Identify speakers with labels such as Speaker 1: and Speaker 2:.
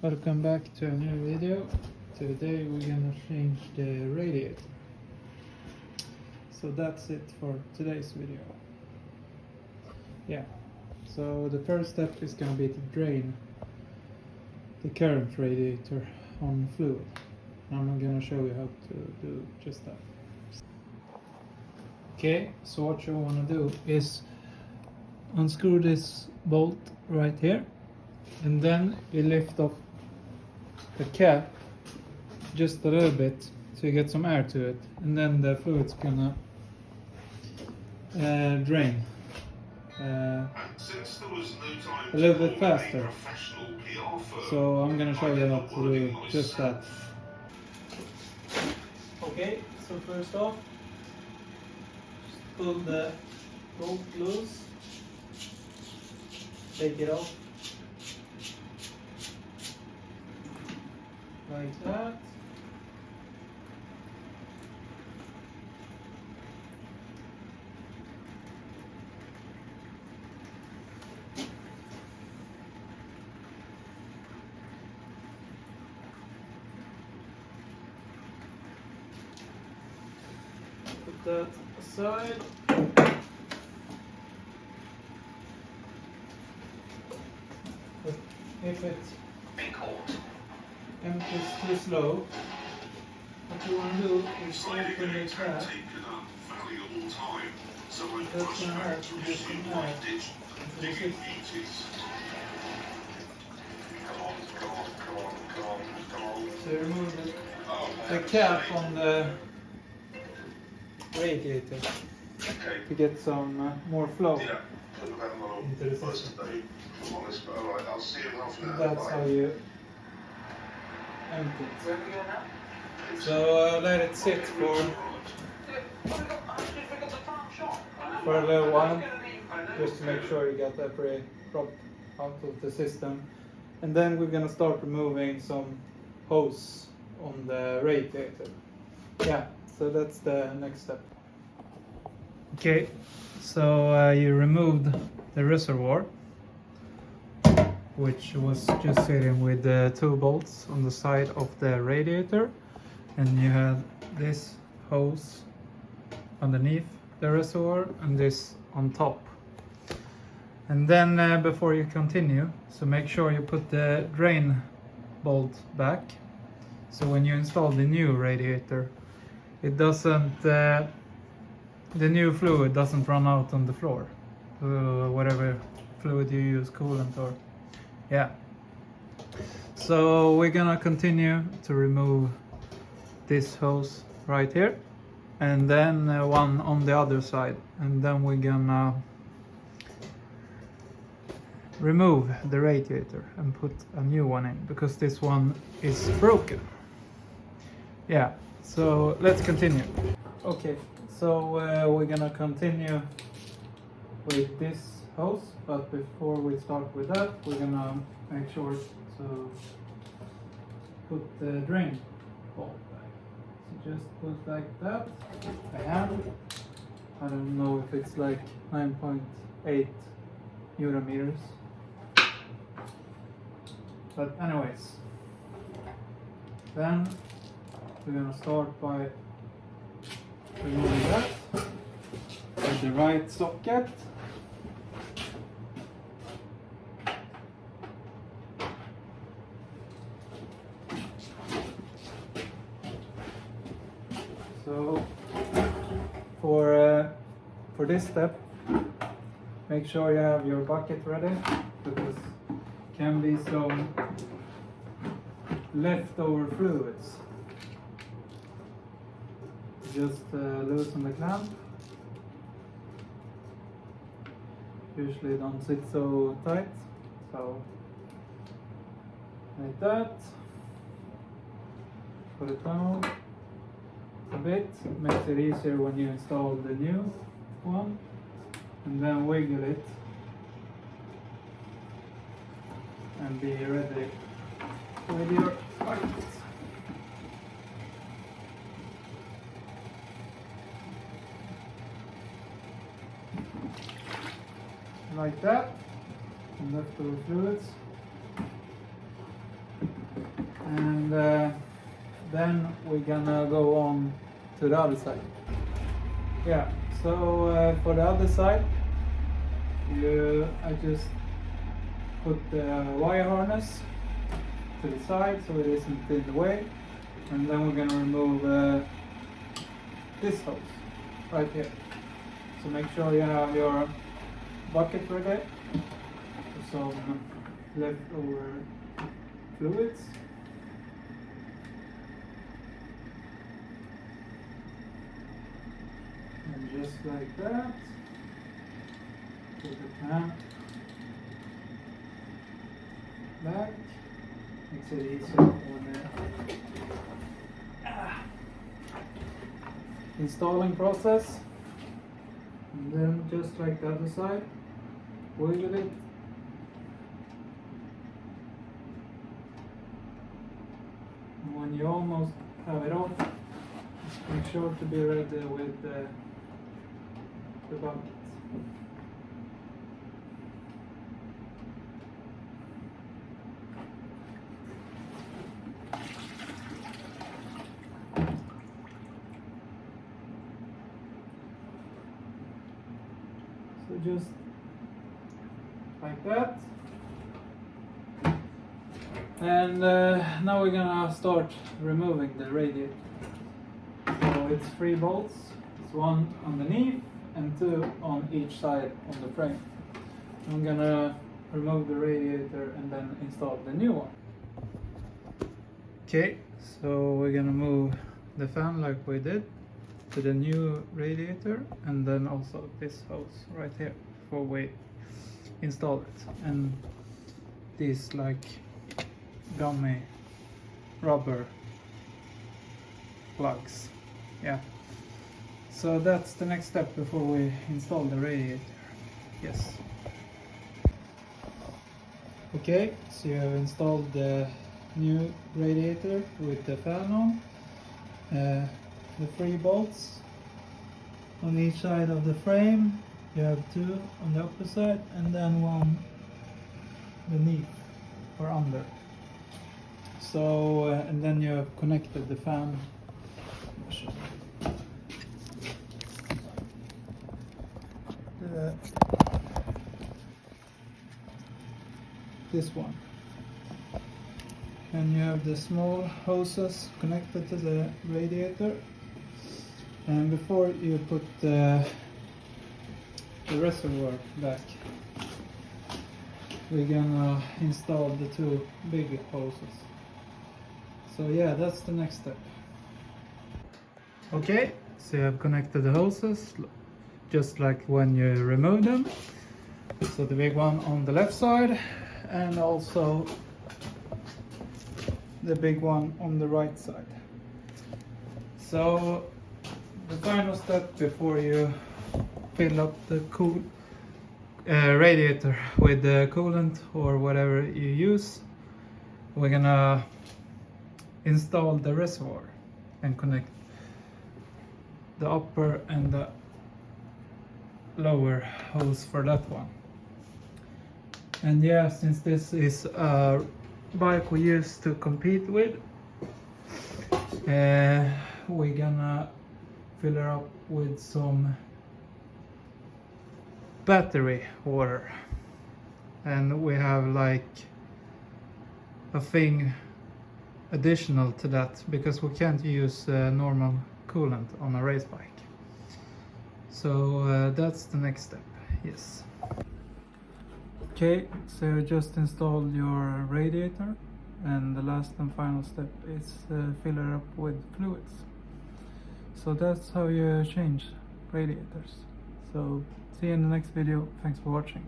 Speaker 1: Welcome back to a new video. Today we're gonna change the radiator. So that's it for today's video. Yeah, so the first step is gonna be to drain the current radiator on fluid. I'm gonna show you how to do just that. Okay, so what you wanna do is unscrew this bolt right here, and then you lift off the cap just a little bit so you get some air to it, and then the fluid's gonna drain a little bit faster. So I'm gonna show you how to do just that. Okay, so first off, just pull the bolt loose, take it off like that. Put that aside. But if it empties too slow, what you want to do is open the cap. That's going to have to get some air into the system. So remove the cap on the radiator to get some more flow into the system. That's how you empty it. So let it sit for a little while, just to make sure you get every drop out of the system. And then we're gonna start removing some hose on the radiator. Yeah, so that's the next step. Okay, so you removed the reservoir, which was just sitting with the two bolts on the side of the radiator, and you had this hose underneath the reservoir and this on top. And then before you continue, so make sure you put the drain bolt back, so when you install the new radiator, it doesn't the new fluid doesn't run out on the floor, whatever fluid you use, coolant or yeah. So we're gonna continue to remove this hose right here, and then one on the other side, and then we're gonna remove the radiator and put a new one in, because this one is broken. Yeah, so let's continue. Okay, so we're gonna continue with this hose, but before we start with that, we're gonna make sure to put the drain bolt back. So just put like that by hand. I don't know if it's like 9.8 Newton-meters, but anyways, then we're gonna start by removing that with the right socket. So for this step, make sure you have your bucket ready, because can be some leftover fluids. Just loosen the clamp. Usually don't sit so tight, so like that. Put it down a bit, makes it easier when you install the new one, and then wiggle it and be ready with your bucket. Like that, and leftover fluids. and then we're gonna go on to the other side. Yeah, so for the other side, I just put the wire harness to the side so it isn't in the way, and then we're gonna remove this hose right here. So make sure you have your bucket ready for some leftover fluids. And just like that, put the pan back, makes it easier when installing process. And then just like the other side, wiggle it. And when you almost have it off, just make sure to be ready with the bucket. So just like that. And now we're gonna start removing the radiator. So it's 3 bolts. It's 1 underneath and 2 on each side of the frame. I'm gonna remove the radiator and then install the new one. Okay, so we're gonna move the fan like we did to the new radiator, and then also this hose right here before we install it, and these like gummy rubber plugs. Yeah, so that's the next step before we install the radiator. Yes. Okay, so you have installed the new radiator with the fan on, the 3 bolts on each side of the frame. You have 2 on the upper side and then 1 beneath or under. So and then you have connected the fan. This one, and you have the small hoses connected to the radiator. And before you put the reservoir back, we're gonna install the 2 big hoses. So yeah, that's the next step. Okay, so you have connected the hoses just like when you remove them. So the big one on the left side and also the big one on the right side. So the final step before you fill up the radiator with the coolant or whatever you use, we're gonna install the reservoir and connect the upper and the lower hose for that one. And yeah, since this is a bike we used to compete with, we're gonna fill her up with some battery water, and we have like a thing additional to that because we can't use normal coolant on a race bike. So that's the next step. Yes. Okay, so you just installed your radiator, and the last and final step is fill her up with fluids. So that's how you change radiators. So see you in the next video. Thanks for watching.